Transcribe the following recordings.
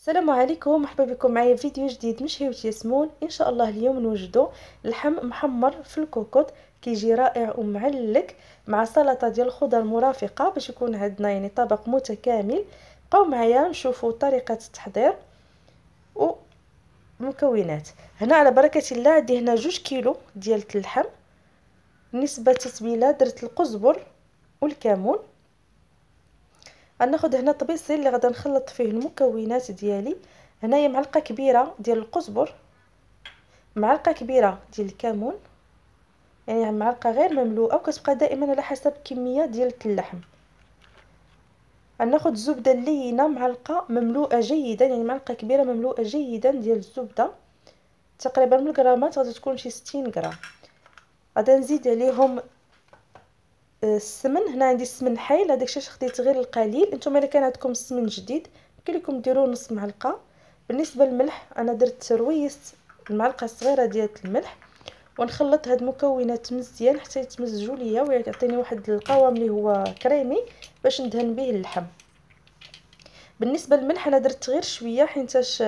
السلام عليكم، مرحبا بكم معايا في فيديو جديد من شهيوة ياسمون. ان شاء الله اليوم نوجدوا اللحم محمر في الكوكوط، كيجي رائع ومعلق مع سلطه ديال الخضر مرافقه باش يكون عندنا طبق متكامل. بقاو معايا نشوفوا طريقه التحضير ومكونات. هنا على بركه الله عندي هنا 2 كيلو ديال اللحم. بالنسبه للتتبيله درت القزبر والكمون. غناخذ هنا طبيسيل اللي غادي نخلط فيه المكونات ديالي. هنايا معلقه كبيره ديال القزبر، معلقه كبيره ديال الكمون، يعني معلقه غير مملوءه، وكتبقى دائما على حسب الكميه ديال اللحم. غناخذ الزبده اللينه معلقه مملوءه جيدا، يعني معلقه كبيره مملوءه جيدا ديال الزبده، تقريبا من الغرامات غادي تكون شي 60 غرام. غادي نزيد عليهم السمن. هنا عندي السمن حايل، هذاك الشيء خديت غير القليل. نتوما الا كان عندكم السمن جديد يمكن لكم ديروا نص معلقه. بالنسبه للملح انا درت رويس المعلقه الصغيره ديال الملح، ونخلط هاد المكونات مزيان حتى يتمزجوا ليا ويعطيني واحد القوام اللي هو كريمي باش ندهن به اللحم. بالنسبه للملح انا درت غير شويه حيتاش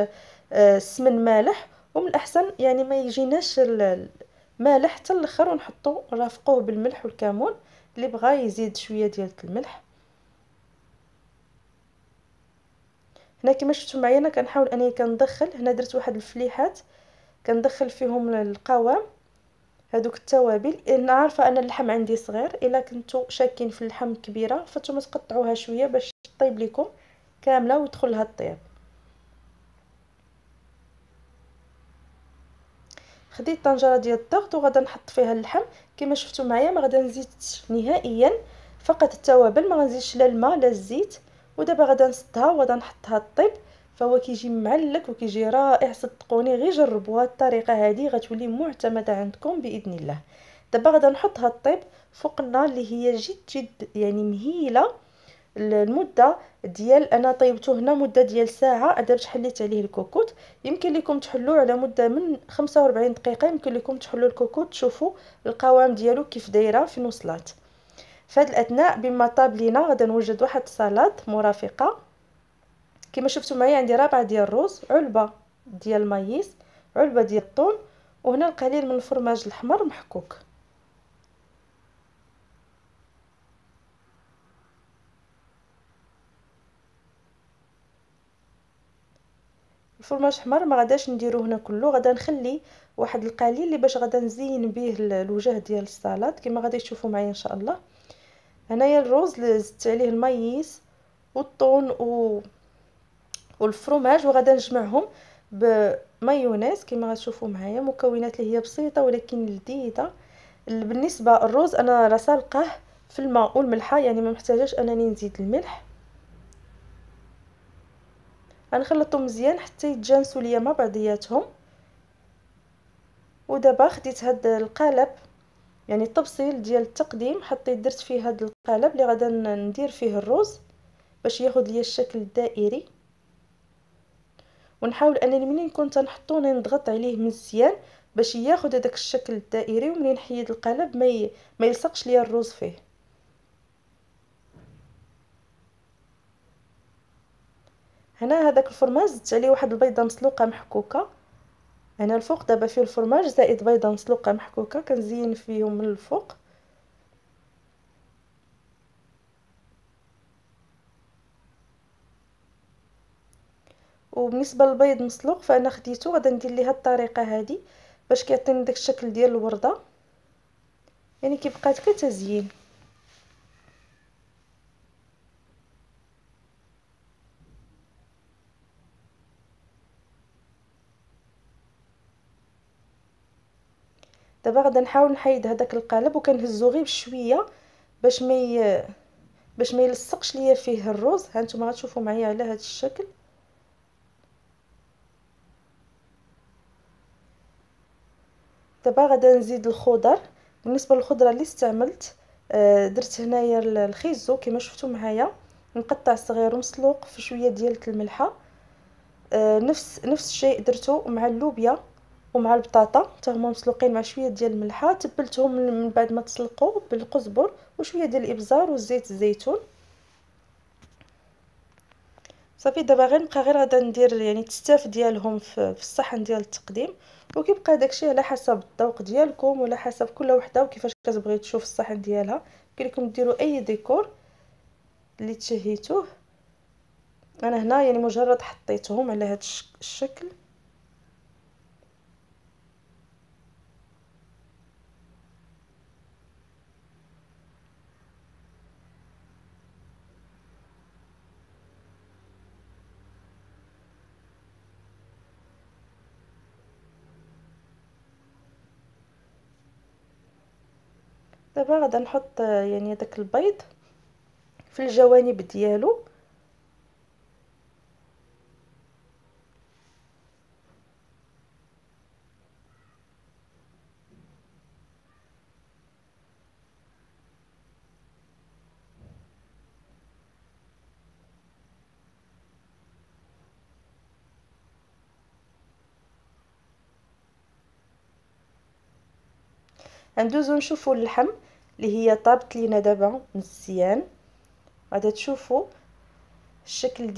السمن مالح، ومن الاحسن يعني ما يجيناش مالح حتى الاخر، ونحطو نرافقوه بالملح والكمون. اللي بغى يزيد شويه ديال الملح. هنا كما شفتوا معايا انا كنحاول اني كندخل. هنا درت واحد الفليحات كندخل فيهم القوام هذوك التوابل. انا عارفه ان اللحم عندي صغير، الا كنتو شاكين في اللحم كبيره فانتم تقطعوها شويه باش طيب لكم كامله ويدخل لها الطياب. خديت طنجره ديال الضغط وغادا نحط فيها اللحم كما شفتوا معايا. ما غادا نزيدش نهائيا، فقط التوابل، ما غنزيدش لا الماء لا الزيت. ودابا غادا نسدها وغادا نحطها طيب. فهو كيجي معلك وكيجي رائع، صدقوني غير جربوا هاد الطريقه هذه غتولي معتمده عندكم باذن الله. دابا غادا نحطها طيب فوق النار اللي هي جد جد يعني مهيله. المده ديال انا طيبته هنا مده ديال ساعه. درت حليت عليه الكوكوط. يمكن لكم تحلوه على مده من 45 دقيقه، يمكن لكم تحلوا الكوكوط تشوفوا القوام ديالو كيف دايره فين وصلات. في هذا الاثناء بما طاب لينا غادا نوجد واحد السلطه مرافقه. كما شفتوا معايا عندي ربعه ديال الرز، علبه ديال المايس، علبه ديال الطون، وهنا القليل من الفرماج الاحمر محكوك. الفرماج احمر ما غاداش نديرو هنا كله، غادا نخلي واحد القليل اللي باش غادا نزين به الوجه ديال السلطه كما غادي تشوفوا معايا ان شاء الله. هنايا الرز زدت عليه المايس والطون والفرماج، وغادا نجمعهم بمايونيز كما غتشوفوا معايا. مكونات اللي هي بسيطه ولكن لذيذه. بالنسبه الرز انا راه سالقاه في الماء والملحه، يعني ما محتاجاش انني نزيد الملح. غنخلطهم مزيان حتى يتجانسوا ليا مع بعضياتهم. ودابا خديت هاد القالب، يعني التبصيل ديال التقديم، حطيت درت فيه هاد القالب اللي غادا ندير فيه الرز باش ياخذ ليا الشكل الدائري. ونحاول انني منين كنت نحطو نضغط عليه مزيان باش ياخذ هذاك الشكل الدائري، ومنين نحيد القالب ما يلصقش ليا الرز فيه. هنا هذاك الفرماج زدت عليه واحد البيضه مسلوقه محكوكه. هنا الفوق دابا فيه الفرماج زائد بيضه مسلوقه محكوكه كنزين فيهم من الفوق. وبالنسبه للبيض مسلوق فانا خديته غادا ندير ليه هاد الطريقه هذه باش كيعطيني داك الشكل ديال الورده، يعني كيبقى كتزيين. دابا غادا نحاول نحيد هذاك القالب وكنهزو غير بشويه باش ما يلصقش ليا فيه الرز. ها نتوما غتشوفوا معايا على هذا الشكل. دابا غادا نزيد الخضر. بالنسبه للخضره اللي استعملت درت هنايا الخيزو كما شفتوا معايا مقطع صغير ومسلوق في شويه ديال الملحه. نفس الشيء درته مع اللوبيا ومع البطاطا حتى هما مسلوقين مع شويه ديال الملحه. تبلتهم من بعد ما تسلقوا بالقزبر وشويه ديال الابزار وزيت الزيتون. صافي دابا غنبقى ندير يعني تستاف ديالهم في الصحن ديال التقديم، وكيبقى داكشي على حسب الذوق ديالكم ولا حسب كل وحده وكيفاش كتبغي تشوف الصحن ديالها. يمكن لكم ديروا اي ديكور اللي تشهيتوه. انا هنا يعني مجرد حطيتهم على هذا الشكل. دابا غادا نحط يعني داك البيض في الجوانب ديالو. غندوزو نشوفو اللحم اللي هي طابت لينا دابا مزيان. غادا تشوفوا الشكل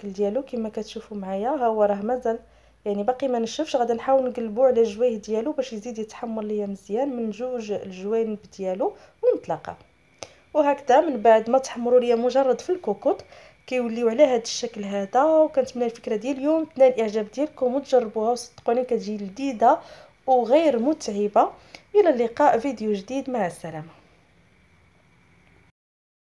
ديالو كما كتشوفوا معايا. ها هو راه مازال يعني باقي ما نشفش. غادا نحاول نقلبو على الجويه ديالو باش يزيد يتحمر ليا مزيان من جوج الجوانب ديالو ونطلقه. وهكذا من بعد ما تحمروا ليا مجرد في الكوكوط كيوليو على هذا الشكل هذا. وكنتمنى الفكره ديال اليوم تنال الاعجاب ديالكم وتجربوها وصدقوني كتجي لذيذه وغير متعبه. الى اللقاء فيديو جديد، مع السلامه.